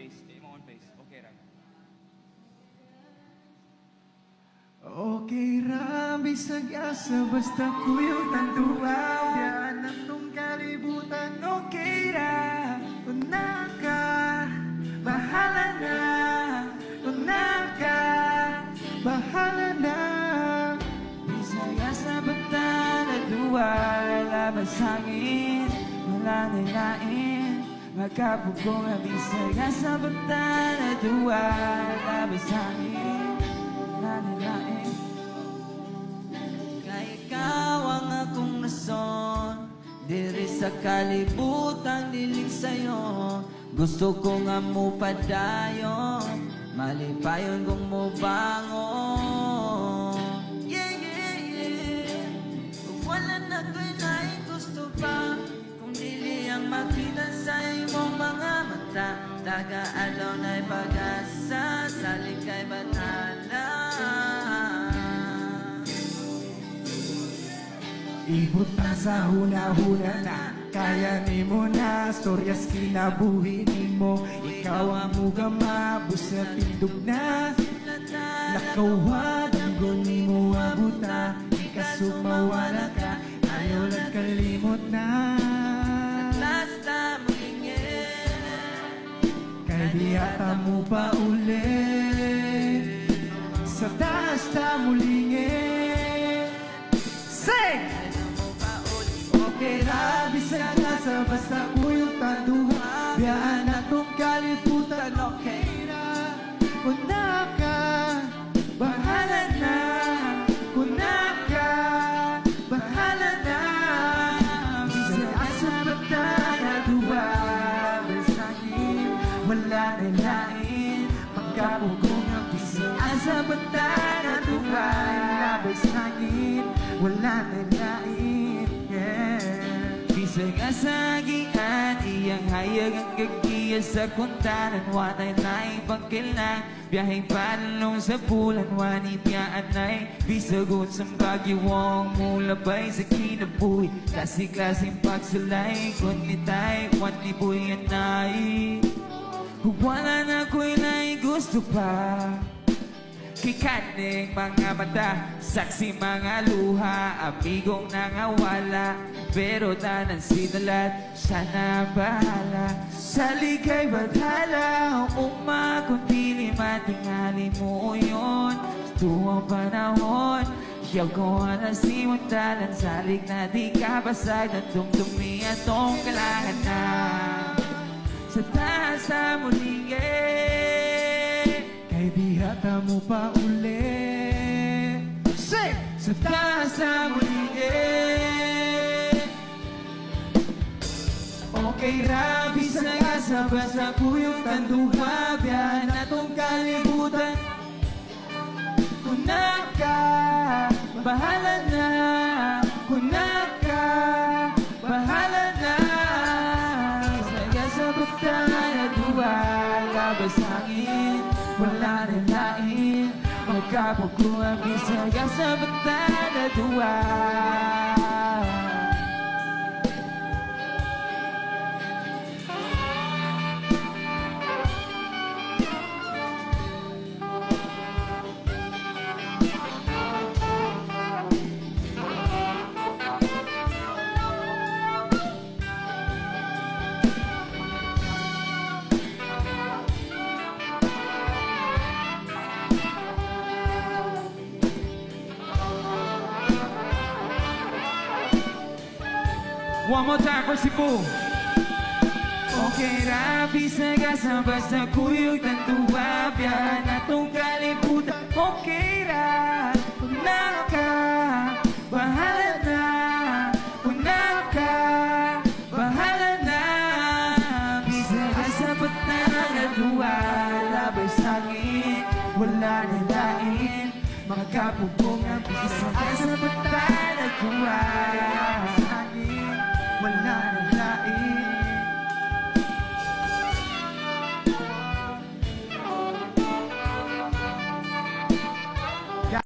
face. Imo on face. Okay ra. Okay ra, bisag asa, basta kuyog ang duwaw. Biyaan ang tong kalibutan, okay ra. Una ka, bahala na. Una ka, bahala na. Bisag asa, basta na duwaw. Labas hangin, wala nilain. Magkapugong ang bisag asa, basta na duwaw. Labas hangin, wala nilain. Ikaw ang akong rason, diri sa kalibutan diling sa'yo. Gusto ko nga mo padayon, malipayon kong mo bangon. Yeah, yeah, yeah. Kung wala na ko'y naing gusto pa, kung dili ang makita sa imong mga mata, taga-alaw na'y pag-asa, sa likay batala. Ibot na sa huna-huna na, kaya ni mo na, storyas kinabuhi ni mo. Ikaw ang mugama, busa tindog na, nakawad ang guni mo abuta. Ikaso mawala ka, ayaw lang kalimot na. Sa taas na mulingin, kaya di ata mo pa ulit. Sa taas na mulingin, sing! Okay ra, bisag asa, basta kuyog tanduha. Biyaan akong kalibutan, okay ra. Una ka, bahala na. Una ka, bahala na. Bisag asa, basta naduha. Bisagin, wala na lain. Pagkapugong ang bisag asa, basta naduha. Bisagin, wala na lain. Bisag asagian, iyang hayag ang gagiya sa kuntanan. Wanay na ibang kailang, biyaheng panalong sa bulan. Wani biyaan na'y bisagot sa bagiwang mulabay sa kinabuhi. Kasi-klaseng pagsalay, kung nitay, wani buyan na'y wala na ko'y na'y gusto pa. Kikaning mga mata, saksi mga luha, amigong nangawala, pero tanan sinalat, siya na bahala. Sa ligay bathala, umma kung dili matingali mo yun. Tuwang panahon, siyaw ko na simuntalan, salig na di kabasag, na tumtumi at tong kalahan na. Sa taas na mulingin, kay di hata mo pa uli. Say! Sa taas na mulingin, okay ra, bisag asa, basta kuyog tanduha. Biyaan na tong kalibutan, una ka, bahala na. Una ka, bahala na. Bisag asa, basta naduha. Labas hangin, wala na lain. Magkapagkuha ang bisag asa, basta naduha. One more time for Cebu. Okay ra, bisag asa, basta kuyog tanduha. Biyaan na tong kalibutan, okay ra. Una ka, bahala na. Una ka, bahala na. Bisag asa, basta naduha. Labay sangin, wala na lain. Magkapugong ang bisag asa, basta naduha.